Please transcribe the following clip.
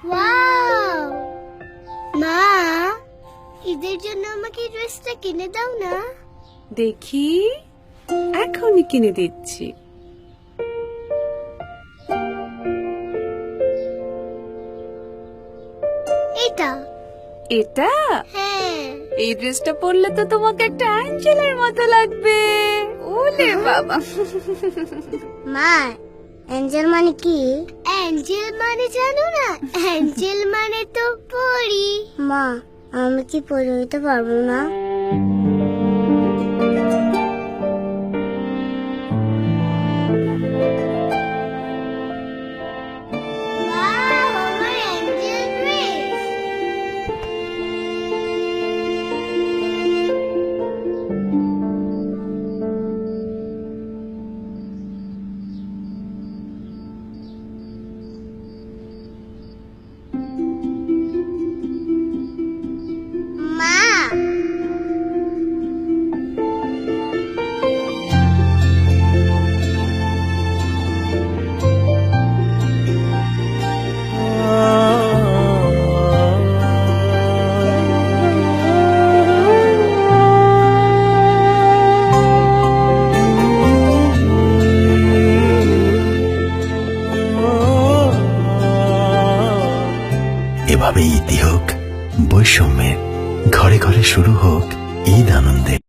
Wow! মা, ঈদের জন্য আমাকে এই ড্রেসটা কিনে দাও না। দেখি, এখনই কিনে দিচ্ছি। এটা? এটা? হ্যাঁ। এই ড্রেসটা পরলে তো তোমাকে একটা অ্যাঞ্জেলের মতো লাগবে। ওলে বাবা। মা, অ্যাঞ্জেল মানে কি? অ্যাঞ্জেল মানে জানো না? অ্যাঞ্জেল মানে তো পরি। মা, আমি কি পরি হইতে পারবো না? ওয়াও, আমার অ্যাঞ্জেল ড্রেস। মা, এভাবেই ইতি হোক বৈষম্যের, ঘরে ঘরে শুরু হোক ঈদ আনন্দে।